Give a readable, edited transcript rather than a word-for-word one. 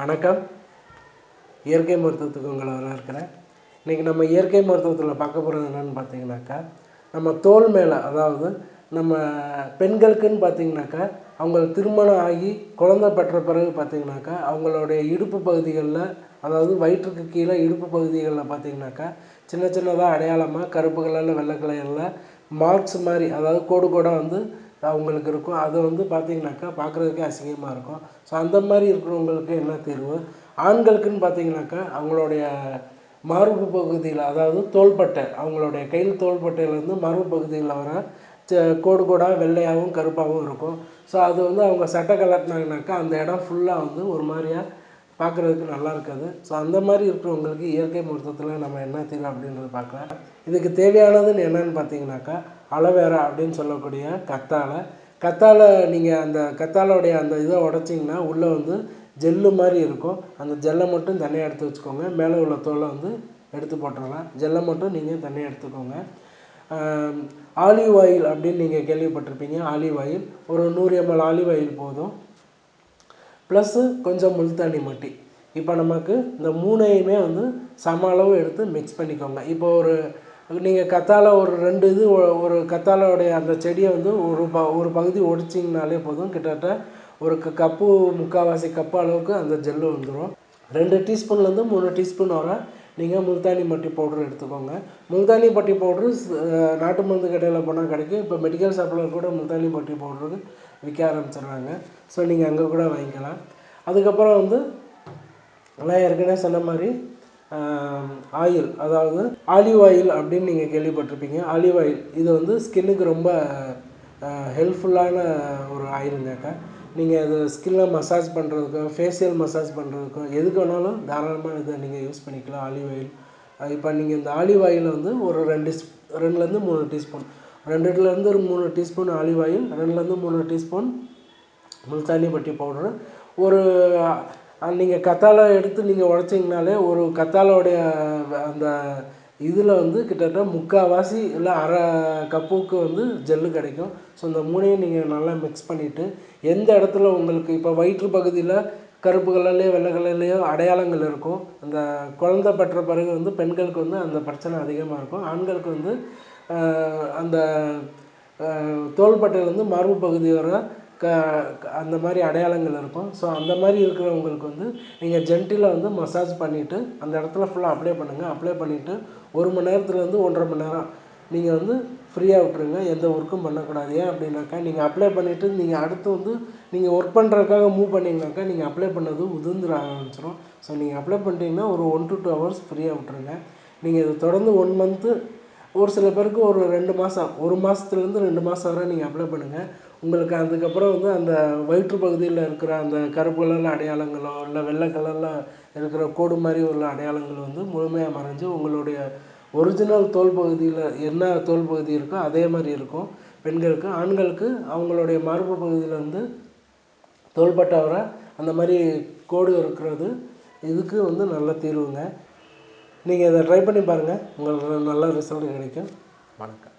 வணக்கம். இயற்கை மருத்துவத்துக்கு உங்களை வரவேற்கிறேன். இன்றைக்கி நம்ம இயற்கை மருத்துவத்தில் பார்க்க போகிறது என்னென்னு பார்த்தீங்கன்னாக்கா, நம்ம தோல் மேலே, அதாவது நம்ம பெண்களுக்குன்னு பார்த்தீங்கன்னாக்கா, அவங்க திருமணம் ஆகி குழந்தை பெற்ற பிறகு பார்த்தீங்கன்னாக்கா, அவங்களுடைய இடுப்பு பகுதிகளில், அதாவது வயிற்றுக்கு கீழே இடுப்பு பகுதிகளில் பார்த்தீங்கன்னாக்கா, சின்ன சின்னதாக அடையாளமாக கருப்பு கலரில் வெள்ளை கலரில் மார்க்ஸ் மாதிரி, அதாவது கோடு கோடாக வந்து அவங்களுக்கு இருக்கும். அது வந்து பார்த்திங்கனாக்கா பார்க்குறதுக்கே அசிங்கமாக இருக்கும். ஸோ அந்த மாதிரி இருக்கிறவங்களுக்கு என்ன தீர்வு? ஆண்களுக்குன்னு பார்த்திங்கனாக்கா, அவங்களுடைய மார்பு பகுதியில், அதாவது தோள்பட்டை, அவங்களுடைய கையில் தோள்பட்டையிலேருந்து மார்பு பகுதியில் வர கோடு கோடாக வெள்ளையாகவும் கருப்பாகவும் இருக்கும். ஸோ அது வந்து அவங்க சட்டை கலட்டினாங்கனாக்கா அந்த இடம் ஃபுல்லாக வந்து ஒரு மாதிரியாக பார்க்குறதுக்கு நல்லா இருக்காது. ஸோ அந்த மாதிரி இருக்கிறவங்களுக்கு இயற்கை மருத்துவத்தில் நம்ம என்ன தீர்வு அப்படின்றது பார்க்கலாம். இதுக்கு தேவையானதுன்னு என்னென்னு பார்த்தீங்கன்னாக்கா, அலோவேரா அப்படின்னு சொல்லக்கூடிய கத்தாழை நீங்கள் அந்த கத்தாழையோடைய அந்த இதை உடச்சிங்கன்னா உள்ளே வந்து ஜெல்லு மாதிரி இருக்கும். அந்த ஜெல்லை மட்டும் தனியாக எடுத்து வச்சுக்கோங்க. மேலே உள்ள தோலை வந்து எடுத்து போட்டுடலாம். ஜெல்லை மட்டும் நீங்கள் தனியாக எடுத்துக்கோங்க. ஆலிவ் ஆயில் அப்படின்னு நீங்கள் கேள்விப்பட்டிருப்பீங்க. ஆலிவ் ஆயில் ஒரு 100 ml ஆலிவ் ஆயில் போதும். ப்ளஸ்ஸு கொஞ்சம் முல்தானி மட்டி. இப்போ நமக்கு இந்த மூணையுமே வந்து சம அளவு எடுத்து மிக்ஸ் பண்ணிக்கோங்க. இப்போ நீங்கள் கத்தாழை ஒரு 2 இது ஒரு கத்தாழையோடைய அந்த செடியை வந்து ஒரு பகுதி ஒடிச்சிங்கனாலே போதும். கிட்டத்தட்ட ஒரு கப்பு, முக்கால்வாசி கப்பு அளவுக்கு அந்த ஜெல்லு வந்துடும். 2 டீஸ்பூன்லேருந்து 3 டீஸ்பூன் வர நீங்கள் முல்தானி மட்டி பவுட்ரு எடுத்துக்கோங்க. முல்தானி மட்டி பவுட்ரு நாட்டு மருந்து கடையில் போனால் கிடைக்கும். இப்போ மெடிக்கல் ஷாப்பில் கூட முல்தானி மட்டி பவுட்ரு விற்க ஆரம்பிச்சிடுறாங்க. ஸோ நீங்கள் அங்கே கூட வாங்கிக்கலாம். அதுக்கப்புறம் வந்து நான் ஏற்கனவே சொன்ன மாதிரி ஆயில், அதாவது ஆலிவ் ஆயில் அப்படின்னு நீங்கள் கேள்விப்பட்டிருப்பீங்க. ஆலிவ் ஆயில் இது வந்து ஸ்கின்னுக்கு ரொம்ப ஹெல்ப்ஃபுல்லான ஒரு ஆயிலுங்கக்கா. நீங்கள் அது ஸ்கின்னை மசாஜ் பண்ணுறதுக்கும், ஃபேஷியல் மசாஜ் பண்ணுறதுக்கும், எதுக்கு வேணாலும் தாராளமாக இதை நீங்கள் யூஸ் பண்ணிக்கலாம். ஆலிவ் ஆயில் இப்போ நீங்கள் இந்த ஆலிவ் ஆயில் வந்து ஒரு 2லேருந்து 3 டீஸ்பூன், 2லேருந்து 3 டீஸ்பூன் ஆலிவ் ஆயில், 2லேருந்து 3 டீஸ்பூன் முல்தானி மட்டி பவுட்ரு, ஒரு நீங்கள் கத்தாழை எடுத்து நீங்கள் உடச்சிங்கனாலே ஒரு கத்தாழையோடைய அந்த இதில் வந்து கிட்டத்தட்ட முக்கால்வாசி இல்லை அரை கப்புக்கு வந்து ஜெல்லு கிடைக்கும். ஸோ இந்த மூணையும் நீங்கள் நல்லா மிக்ஸ் பண்ணிவிட்டு, எந்த இடத்துல உங்களுக்கு இப்போ வயிற்று பகுதியில் கருப்பு கலர்லேயோ வெள்ளை கலர்லேயோ அடையாளங்கள் இருக்கும். அந்த குழந்தை பெற்ற பிறகு வந்து பெண்களுக்கு வந்து அந்த பிரச்சனை அதிகமாக இருக்கும். ஆண்களுக்கு வந்து அந்த தோள்பட்டையிலேருந்து மார்பு பகுதி வர அந்த மாதிரி அடையாளங்கள் இருக்கும். ஸோ அந்த மாதிரி இருக்கிறவங்களுக்கு வந்து நீங்கள் ஜென்டிலாக வந்து மசாஜ் பண்ணிவிட்டு அந்த இடத்துல ஃபுல்லாக அப்ளை பண்ணுங்கள். அப்ளை பண்ணிவிட்டு 1 மணி நேரத்துலேருந்து 1.5 மணி நேரம் நீங்கள் வந்து ஃப்ரீயாக விட்டுருங்க. எந்த ஒர்க்கும் பண்ணக்கூடாது. ஏன் அப்படின்னாக்கா, நீங்கள் அப்ளை பண்ணிவிட்டு நீங்கள் அடுத்து வந்து நீங்கள் ஒர்க் பண்ணுறதுக்காக மூவ் பண்ணிங்கனாக்கா, நீங்கள் அப்ளை பண்ணது உதிர்ந்துட ஆரம்பிச்சிடும். ஸோ நீங்கள் அப்ளை பண்ணிட்டீங்கன்னா ஒரு 1 to 2 hours ஃப்ரீயாக விட்டுருங்க. நீங்கள் இதை தொடர்ந்து 1 மந்த்து, ஒரு சில பேருக்கு ஒரு 2 மாதம், 1 மாதத்துலேருந்து 2 மாதம் வரை நீங்கள் அப்ளை பண்ணுங்கள். உங்களுக்கு அதுக்கப்புறம் வந்து அந்த வயிற்று பகுதியில் இருக்கிற அந்த கருப்பு கலரில் அடையாளங்களோ இல்லை வெள்ளை கலரில் இருக்கிற கோடு மாதிரி உள்ள அடையாளங்கள் வந்து முழுமையாக மறைஞ்சு உங்களுடைய ஒரிஜினல் தோல் பகுதியில் என்ன தோல் பகுதி இருக்கோ அதே மாதிரி இருக்கும் பெண்களுக்கு. ஆண்களுக்கு அவங்களுடைய மார்பு பகுதியில் வந்து தோள்பட்டை வர அந்த மாதிரி கோடு இருக்கிறது இதுக்கு வந்து நல்ல தீர்வுங்க. நீங்கள் இதை ட்ரை பண்ணி பாருங்கள். உங்களுக்கு நல்ல ரிசல்ட் கிடைக்கும். வணக்கம்.